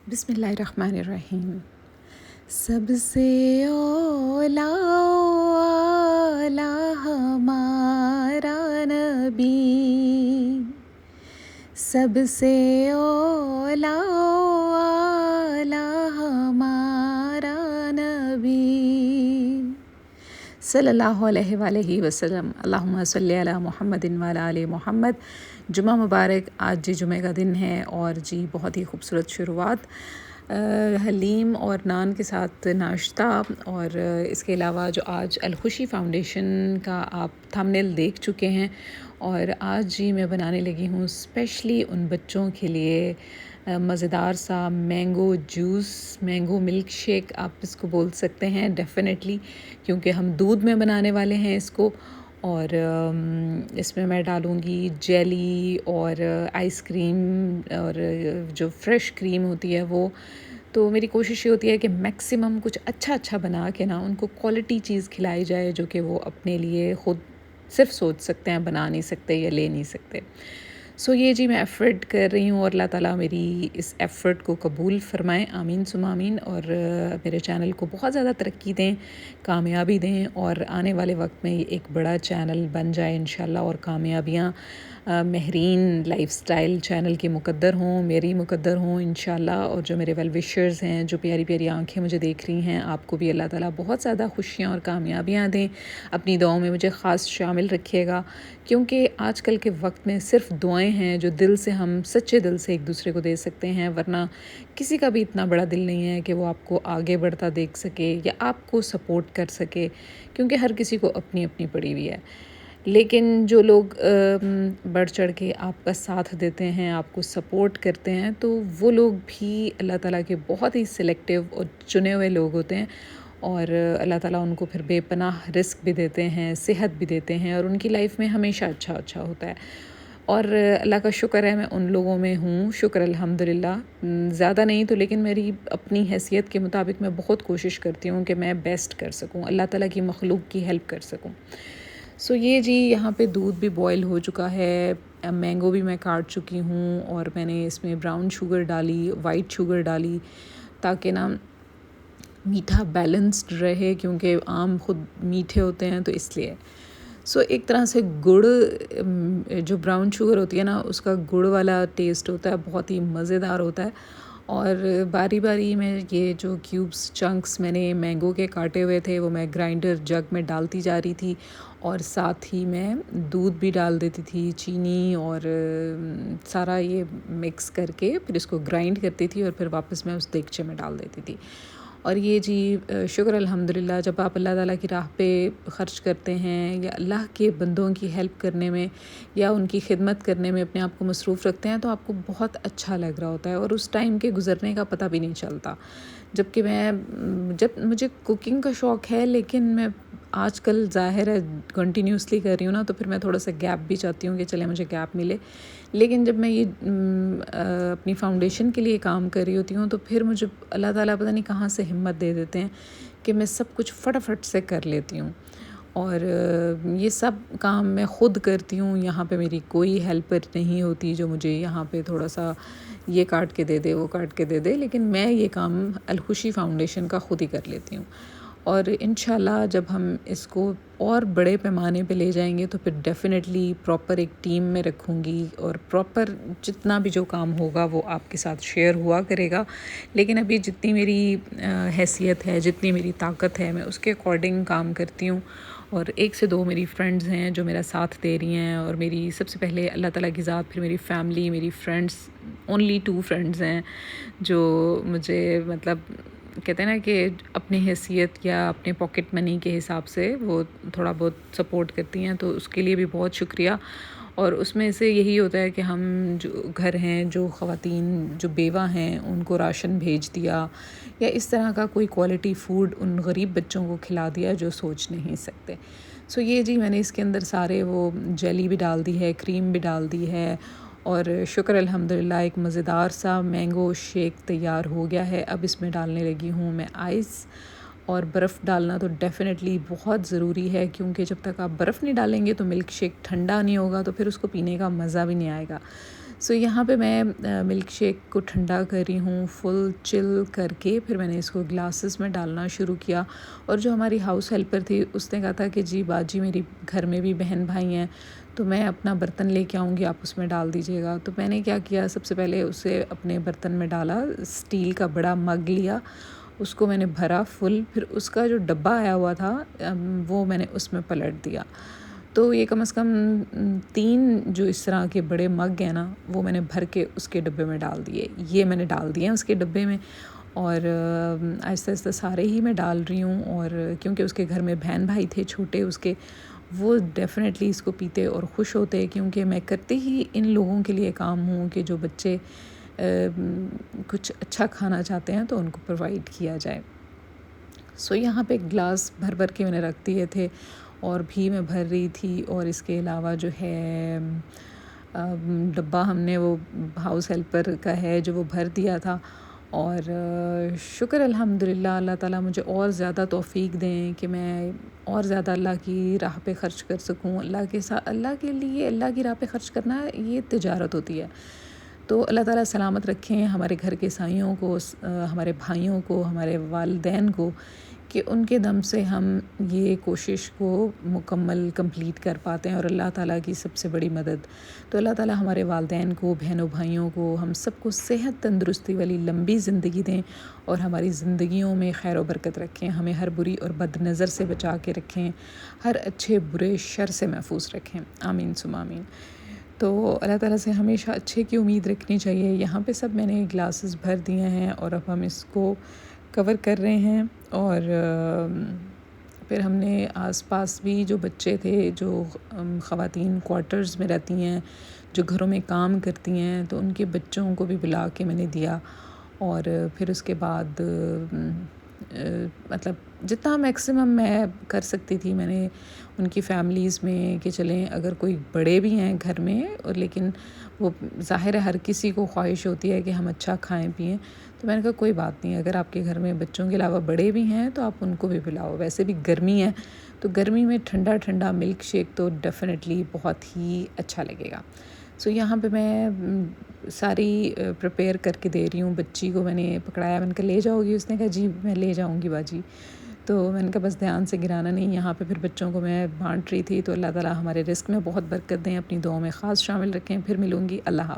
بسم اللہ الرحمن الرحیم۔ سب سے اولا ہمارا نبی، سب سے اولا ہمارا نبی صلی اللہ علیہ وآلہ وسلم۔ اللہم صلی علی محمد وعلی آل محمد۔ جمعہ مبارک۔ آج جی جمعہ کا دن ہے اور جی بہت ہی خوبصورت شروعات، حلیم اور نان کے ساتھ ناشتہ، اور اس کے علاوہ جو آج الخوشی فاؤنڈیشن کا آپ تھمبنیل دیکھ چکے ہیں، اور آج جی میں بنانے لگی ہوں اسپیشلی ان بچوں کے لیے مزیدار سا mango juice, mango milk shake آپ اس کو بول سکتے ہیں ڈیفینیٹلی، کیونکہ ہم دودھ میں بنانے والے ہیں اس کو، اور اس میں ڈالوں گی جیلی اور آئس کریم اور جو فریش کریم ہوتی ہے وہ۔ تو میری کوشش یہ ہوتی ہے کہ میکسیمم کچھ اچھا بنا کے نا ان کو کوالٹی چیز کھلائی جائے، جو کہ وہ اپنے لیے خود صرف سوچ سکتے ہیں، بنا نہیں سکتے یا لے نہیں سکتے۔ یہ جی میں ایفرٹ کر رہی ہوں، اور اللہ تعالیٰ میری اس ایفرٹ کو قبول فرمائیں، آمین ثم آمین، اور میرے چینل کو بہت زیادہ ترقی دیں، کامیابی دیں، اور آنے والے وقت میں یہ ایک بڑا چینل بن جائے انشاءاللہ، اور کامیابیاں مہرین لائف سٹائل چینل کی مقدر ہوں، میری مقدر ہوں انشاءاللہ، اور جو میرے ویل وشرز ہیں، جو پیاری پیاری آنکھیں مجھے دیکھ رہی ہیں، آپ کو بھی اللہ تعالیٰ بہت زیادہ خوشیاں اور کامیابیاں دیں۔ اپنی دعاؤں میں مجھے خاص شامل رکھیے گا، کیونکہ آج کل کے وقت میں صرف دعائیں ہیں جو دل سے ہم سچے دل سے ایک دوسرے کو دے سکتے ہیں، ورنہ کسی کا بھی اتنا بڑا دل نہیں ہے کہ وہ آپ کو آگے بڑھتا دیکھ سکے یا آپ کو سپورٹ کر سکے، کیونکہ ہر کسی کو اپنی اپنی پڑی ہوئی ہے۔ لیکن جو لوگ بڑھ چڑھ کے آپ کا ساتھ دیتے ہیں، آپ کو سپورٹ کرتے ہیں، تو وہ لوگ بھی اللہ تعالیٰ کے بہت ہی سلیکٹیو اور چنے ہوئے لوگ ہوتے ہیں، اور اللہ تعالیٰ ان کو پھر بے پناہ رزق بھی دیتے ہیں، صحت بھی دیتے ہیں، اور ان کی لائف میں ہمیشہ اچھا ہوتا ہے۔ اور اللہ کا شکر ہے میں ان لوگوں میں ہوں، شکر الحمدللہ، زیادہ نہیں تو لیکن میری اپنی حیثیت کے مطابق میں بہت کوشش کرتی ہوں کہ میں بیسٹ کر سکوں، اللہ تعالیٰ کی مخلوق کی ہیلپ کر سکوں۔ یہ جی یہاں پہ دودھ بھی بوائل ہو چکا ہے، مینگو بھی میں کاٹ چکی ہوں، اور میں نے اس میں براؤن شوگر ڈالی، وائٹ شوگر ڈالی، تاکہ نا میٹھا بیلنسڈ رہے، کیونکہ آم خود میٹھے ہوتے ہیں، تو اس لیے ایک طرح سے گڑ، جو براؤن شوگر ہوتی ہے نا، اس کا گڑ والا ٹیسٹ ہوتا ہے، بہت ہی مزیدار ہوتا ہے۔ اور باری باری میں یہ جو کیوبس چنکس میں نے مینگو کے کاٹے ہوئے تھے وہ میں گرائنڈر جگ میں ڈالتی جا رہی تھی، اور ساتھ ہی میں دودھ بھی ڈال دیتی تھی، چینی، اور سارا یہ مکس کر کے پھر اس کو گرائنڈ کرتی تھی، اور پھر واپس میں اس دیگچے میں ڈال دیتی تھی۔ اور یہ جی شکر الحمدللہ، جب آپ اللہ تعالیٰ کی راہ پہ خرچ کرتے ہیں یا اللہ کے بندوں کی ہیلپ کرنے میں یا ان کی خدمت کرنے میں اپنے آپ کو مصروف رکھتے ہیں، تو آپ کو بہت اچھا لگ رہا ہوتا ہے، اور اس ٹائم کے گزرنے کا پتہ بھی نہیں چلتا۔ جب مجھے کوکنگ کا شوق ہے، لیکن میں آج کل ظاہر ہے کنٹینیوسلی کر رہی ہوں نا، تو پھر میں تھوڑا سا گیپ بھی چاہتی ہوں کہ چلے مجھے گیپ ملے، لیکن جب میں یہ اپنی فاؤنڈیشن کے لیے کام کر رہی ہوتی ہوں، تو پھر مجھے اللہ تعالیٰ پتہ نہیں کہاں سے ہمت دے دیتے ہیں کہ میں سب کچھ فٹافٹ سے کر لیتی ہوں، اور یہ سب کام میں خود کرتی ہوں، یہاں پہ میری کوئی ہیلپر نہیں ہوتی جو مجھے یہاں پہ تھوڑا سا یہ کاٹ کے دے دے، وہ کاٹ کے دے دے، لیکن میں یہ کام الخوشی فاؤنڈیشن کا خود ہی کر لیتی ہوں۔ اور انشاءاللہ جب ہم اس کو اور بڑے پیمانے پہ لے جائیں گے، تو پھر ڈیفینیٹلی پراپر ایک ٹیم میں رکھوں گی، اور پراپر جتنا بھی جو کام ہوگا وہ آپ کے ساتھ شیئر ہوا کرے گا، لیکن ابھی جتنی میری حیثیت ہے، جتنی میری طاقت ہے، میں اس کے اکارڈنگ کام کرتی ہوں۔ اور 1 سے 2 میری فرینڈز ہیں جو میرا ساتھ دے رہی ہیں، اور میری سب سے پہلے اللہ تعالیٰ کی ذات، پھر میری فیملی، میری فرینڈز، اونلی 2 فرینڈز ہیں جو مجھے مطلب کہتے ہیں نا کہ اپنی حیثیت یا اپنے پاکٹ منی کے حساب سے وہ تھوڑا بہت سپورٹ کرتی ہیں، تو اس کے لیے بھی بہت شکریہ۔ اور اس میں سے یہی ہوتا ہے کہ ہم جو گھر ہیں، جو خواتین جو بیوہ ہیں، ان کو راشن بھیج دیا، یا اس طرح کا کوئی کوالٹی فوڈ ان غریب بچوں کو کھلا دیا جو سوچ نہیں سکتے۔ یہ جی میں نے اس کے اندر سارے وہ جیلی بھی ڈال دی ہے، کریم بھی ڈال دی ہے، اور شکر الحمدللہ ایک مزیدار سا مینگو شیک تیار ہو گیا ہے۔ اب اس میں ڈالنے لگی ہوں میں آئس، اور برف ڈالنا تو ڈیفینیٹلی بہت ضروری ہے، کیونکہ جب تک آپ برف نہیں ڈالیں گے تو ملک شیک ٹھنڈا نہیں ہوگا، تو پھر اس کو پینے کا مزہ بھی نہیں آئے گا۔ سو یہاں پہ میں ملک شیک کو ٹھنڈا کر رہی ہوں فل چل کر کے، پھر میں نے اس کو گلاسز میں ڈالنا شروع کیا. اور جو ہماری ہاؤس ہیلپر تھی اس نے کہا تھا کہ جی باجی میری گھر میں بھی بہن بھائی ہیں تو میں اپنا برتن لے کے آؤں گی، آپ اس میں ڈال دیجیے گا. تو میں نے کیا کیا، سب سے پہلے اسے اپنے برتن میں ڈالا، اسٹیل کا بڑا مگ لیا، اس کو میں نے بھرا فل، پھر اس کا جو ڈبہ آیا ہوا تھا وہ میں نے اس میں پلٹ دیا. تو یہ کم از کم 3 جو اس طرح کے بڑے مگ ہیں نا وہ میں نے بھر کے اس کے ڈبے میں ڈال دیے. یہ میں نے ڈال دیے ہیں اس کے ڈبے میں، اور آہستہ آہستہ سارے ہی میں ڈال رہی ہوں. اور کیونکہ اس کے گھر میں بہن بھائی تھے چھوٹے اس کے، وہ ڈیفینیٹلی اس کو پیتے اور خوش ہوتے، کیونکہ میں کرتے ہی ان لوگوں کے لیے کام ہوں کہ جو بچے کچھ اچھا کھانا چاہتے ہیں تو ان کو پرووائڈ کیا جائے. سو یہاں پہ گلاس بھر بھر کے میں نے رکھ دیے تھے اور بھی میں بھر رہی تھی. اور اس کے علاوہ جو ہے ڈبہ ہم نے وہ ہاؤس ہیلپر کا ہے جو وہ بھر دیا تھا. اور شکر الحمدللہ اللہ تعالیٰ مجھے اور زیادہ توفیق دیں کہ میں اور زیادہ اللہ کی راہ پہ خرچ کر سکوں. اللہ کے لیے اللہ کی راہ پہ خرچ کرنا یہ تجارت ہوتی ہے. تو اللہ تعالیٰ سلامت رکھیں ہمارے گھر کے سائیوں کو، ہمارے بھائیوں کو، ہمارے والدین کو، کہ ان کے دم سے ہم یہ کوشش کو مکمل کمپلیٹ کر پاتے ہیں. اور اللہ تعالیٰ کی سب سے بڑی مدد تو اللہ تعالیٰ ہمارے والدین کو، بہنوں بھائیوں کو، ہم سب کو صحت تندرستی والی لمبی زندگی دیں اور ہماری زندگیوں میں خیر و برکت رکھیں. ہمیں ہر بری اور بد نظر سے بچا کے رکھیں، ہر اچھے برے شر سے محفوظ رکھیں. آمین ثم آمین. تو اللہ تعالیٰ سے ہمیشہ اچھے کی امید رکھنی چاہیے. یہاں پہ سب میں نے گلاسز بھر دیے ہیں اور اب ہم اس کو کور کر رہے ہیں. اور پھر ہم نے آس پاس بھی جو بچے تھے، جو خواتین کوارٹرز میں رہتی ہیں، جو گھروں میں کام کرتی ہیں، تو ان کے بچوں کو بھی بلا کے میں نے دیا. اور پھر اس کے بعد مطلب جتنا میکسیمم میں کر سکتی تھی میں نے ان کی فیملیز میں، کہ چلیں اگر کوئی بڑے بھی ہیں گھر میں، اور لیکن وہ ظاہر ہے ہر کسی کو خواہش ہوتی ہے کہ ہم اچھا کھائیں پئیں. تو میں نے کہا کوئی بات نہیں، اگر آپ کے گھر میں بچوں کے علاوہ بڑے بھی ہیں تو آپ ان کو بھی بلاؤ. ویسے بھی گرمی ہے تو گرمی میں ٹھنڈا ٹھنڈا ملک شیک تو ڈیفینیٹلی بہت ہی اچھا لگے گا. سو یہاں پہ میں ساری پریپیئر کر کے دے رہی ہوں. بچی کو میں نے پکڑایا، میں نے کہا لے جاؤ گی؟ اس نے کہا جی میں لے جاؤں گی باجی. تو میں نے کہا بس دھیان سے گرانا نہیں. یہاں پہ پھر بچوں کو میں بانٹ رہی تھی. تو اللہ تعالیٰ ہمارے رزق میں بہت برکت دیں، اپنی دعاؤں میں خاص شامل رکھیں. پھر ملوں گی. اللہ حافظ.